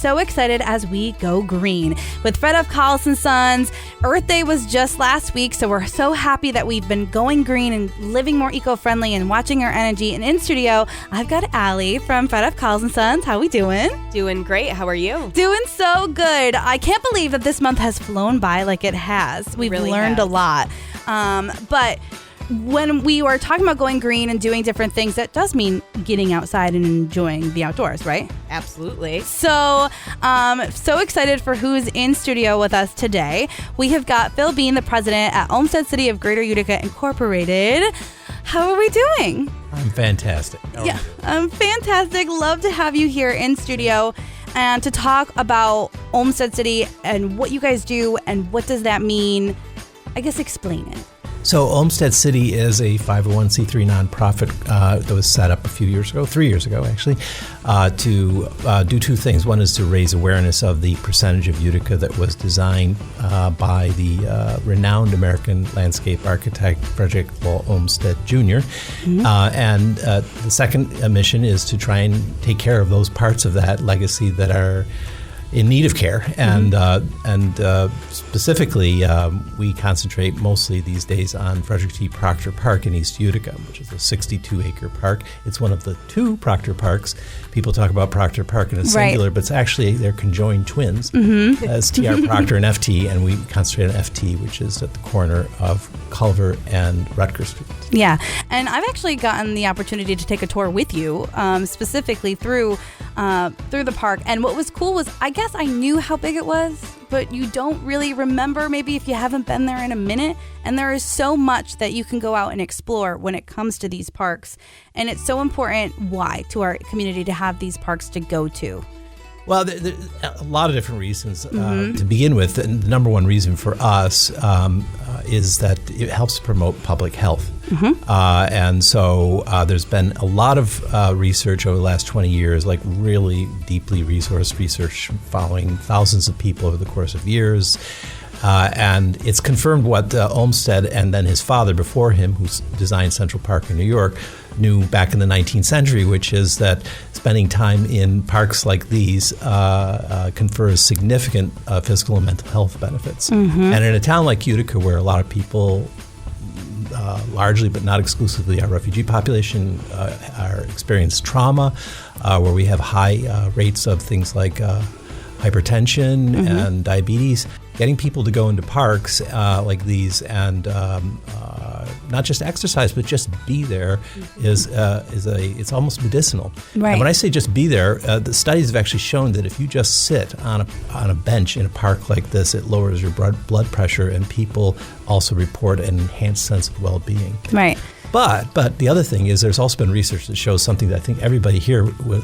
so excited as we go green. With Fred F. Collins & Sons, Earth Day was just last week, so we're so happy that we've been going green and living more eco-friendly and watching our energy. And in studio, I've got Allie from Fred F. Collins & Sons. How we doing? Doing great. How are you? Doing so good. I can't believe that this month has flown by like it has. We've really learned a lot. But when we were talking about going green and doing different things, that does mean getting outside and enjoying the outdoors, right? Absolutely. So excited for who's in studio with us today. We have got Phil Bean, the president at Olmsted City of Greater Utica Incorporated. How are we doing? I'm fantastic. Yeah, I'm fantastic. Love to have you here in studio and to talk about Olmsted City and what you guys do and what does that mean. I guess explain it. So Olmsted City is a 501c3 nonprofit that was set up 3 years ago actually, to do two things. One is to raise awareness of the percentage of Utica that was designed by the renowned American landscape architect Frederick Olmsted Jr. And the second mission is to try and take care of those parts of that legacy that are in need of care, and specifically, we concentrate mostly these days on Frederick T. Proctor Park in East Utica, which is a 62-acre park. It's one of the two Proctor parks. People talk about Proctor Park in a singular, but it's actually they're conjoined twins. As T.R. Proctor and FT, and we concentrate on FT, which is at the corner of Culver and Rutgers Street. Yeah, and I've actually gotten the opportunity to take a tour with you, specifically through the park. And what was cool was, I guess I knew how big it was, but you don't really remember maybe if you haven't been there in a minute. And there is so much that you can go out and explore when it comes to these parks. And it's so important, to our community to have these parks to go to. Well, there's a lot of different reasons. To begin with, the number one reason for us is that it helps promote public health. And so there's been a lot of research over the last 20 years, like really deeply resourced research following thousands of people over the course of years. And it's confirmed what Olmsted and then his father before him, who designed Central Park in New York, knew back in the 19th century, which is that spending time in parks like these confers significant physical and mental health benefits. And in a town like Utica, where a lot of people, largely but not exclusively our refugee population, are experience trauma, where we have high rates of things like hypertension and diabetes, getting people to go into parks like these and not just exercise, but just be there it's almost medicinal. Right. And when I say just be there, the studies have actually shown that if you just sit on a bench in a park like this, it lowers your blood pressure, and people also report an enhanced sense of well-being. Right. But the other thing is there's also been research that shows something that I think everybody here would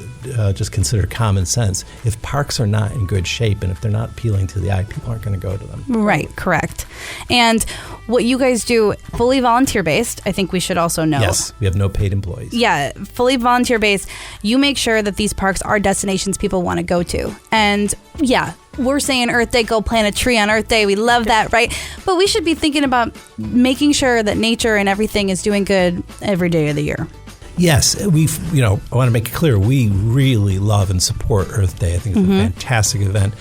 just consider common sense. If parks are not in good shape and if they're not appealing to the eye, people aren't going to go to them. Right, correct. And what you guys do, fully volunteer-based, I think we should also know. Yes, we have no paid employees. Yeah, fully volunteer-based. You make sure that these parks are destinations people want to go to. And yeah, we're saying Earth Day, go plant a tree on Earth Day. We love that, right? But we should be thinking about making sure that nature and everything is doing good every day of the year. Yes, I want to make it clear, we really love and support Earth Day. I think it's a fantastic event.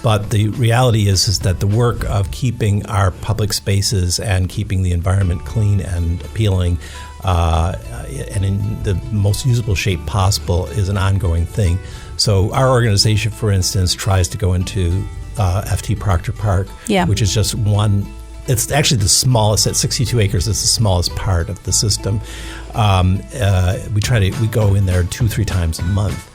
But the reality is that the work of keeping our public spaces and keeping the environment clean and appealing and in the most usable shape possible is an ongoing thing. So our organization, for instance, tries to go into FT Proctor Park, which is just one. It's actually the smallest, at 62 acres, it's the smallest part of the system. We go in there 2-3 times a month,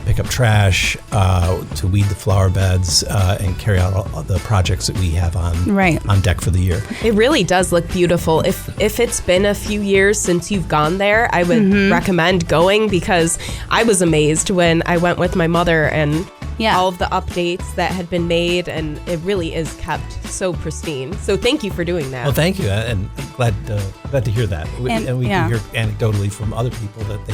pick up trash, to weed the flower beds, and carry out all the projects that we have on deck for the year. It really does look beautiful. If it's been a few years since you've gone there, I would recommend going, because I was amazed when I went with my mother and all of the updates that had been made, and it really is kept so pristine. So thank you for doing that. Well, thank you, and I'm glad to hear that. And we can hear anecdotally from other people that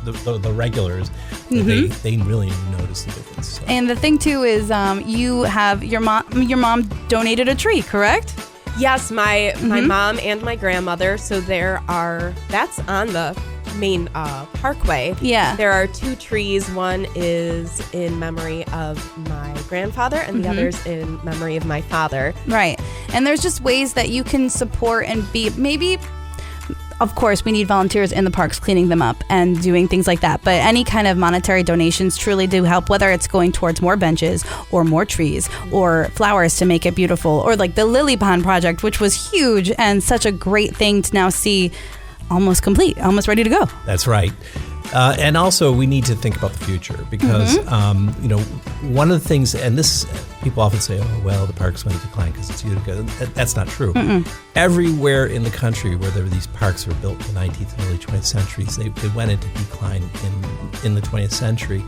the regulars, that they really notice the difference. So. And the thing too is, you have your mom donated a tree, correct? Yes, my mom and my grandmother. So that's on the main parkway, yeah, there are 2 trees. One is in memory of my grandfather, and the other's in memory of my father. Right. And there's just ways that you can support and be maybe. Of course, we need volunteers in the parks cleaning them up and doing things like that. But any kind of monetary donations truly do help, whether it's going towards more benches or more trees or flowers to make it beautiful, or like the Lily Pond project, which was huge and such a great thing to now see almost complete, almost ready to go. That's right. And also, we need to think about the future because, one of the things, and this, people often say, oh, well, the park's going to decline because it's Utica. That's not true. Everywhere in the country where there were these parks were built in the 19th and early 20th centuries, they went into decline in the 20th century.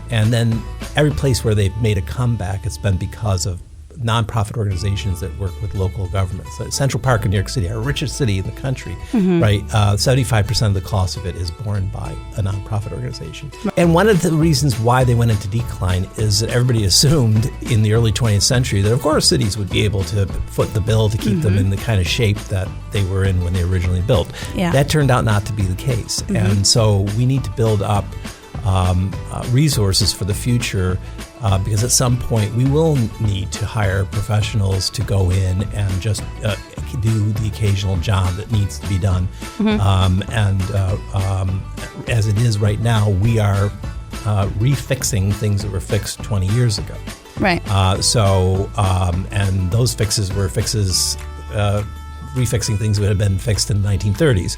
And then every place where they've made a comeback, it's been because of nonprofit organizations that work with local governments. Central Park in New York City, our richest city in the country, right? 75% of the cost of it is borne by a nonprofit organization. And one of the reasons why they went into decline is that everybody assumed in the early 20th century that, of course, cities would be able to foot the bill to keep them in the kind of shape that they were in when they were originally built. Yeah. That turned out not to be the case. And so we need to build up resources for the future because at some point we will need to hire professionals to go in and just do the occasional job that needs to be done. As it is right now, we are refixing things that were fixed 20 years ago. Right. And those fixes were refixing things that had been fixed in the 1930s.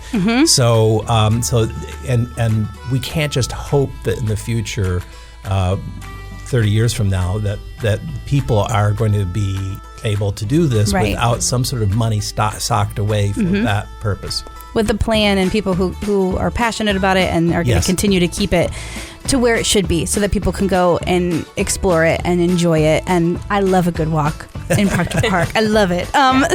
And we can't just hope that in the future, 30 years from now, that people are going to be able to do this without some sort of money socked away for that purpose. With the plan and people who are passionate about it and are going to continue to keep it to where it should be so that people can go and explore it and enjoy it. And I love a good walk in Proctor Park. I love it.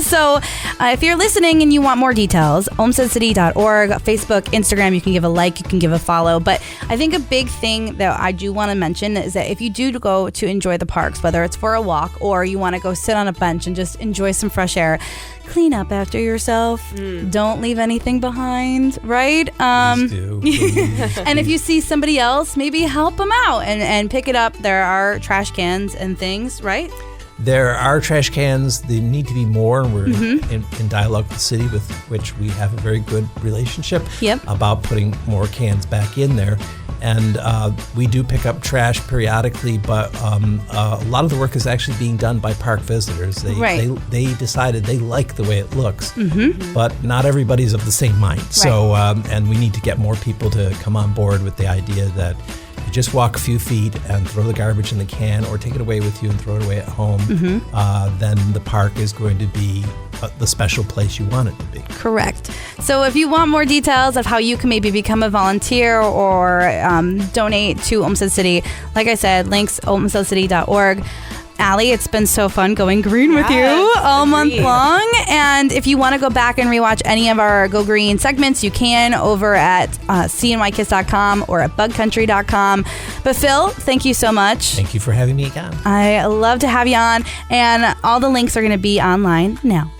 So if you're listening and you want more details, olmstedcity.org, Facebook, Instagram, you can give a like, you can give a follow. But I think a big thing that I do want to mention is that if you do go to enjoy the parks, whether it's for a walk or you want to go sit on a bench and just enjoy some fresh air, clean up after yourself. Don't leave anything behind, right? Please do. Please. And if you see somebody else, maybe help them out and pick it up. There are trash cans and things, right? There are trash cans. They need to be more, and we're in dialogue with the city, with which we have a very good relationship about putting more cans back in there. And we do pick up trash periodically, but a lot of the work is actually being done by park visitors. They decided they like the way it looks, but not everybody's of the same mind. So, and we need to get more people to come on board with the idea that you just walk a few feet and throw the garbage in the can or take it away with you and throw it away at home. Then the park is going to be the special place you want it to be. Correct. So if you want more details of how you can maybe become a volunteer or donate to Olmsted City, like I said, links olmstedcity.org. Allie, it's been so fun going green with you all month long. And if you want to go back and rewatch any of our Go Green segments, you can over at cnykiss.com or at bugcountry.com. But Phil, thank you so much. Thank you for having me again. I love to have you on. And all the links are going to be online now.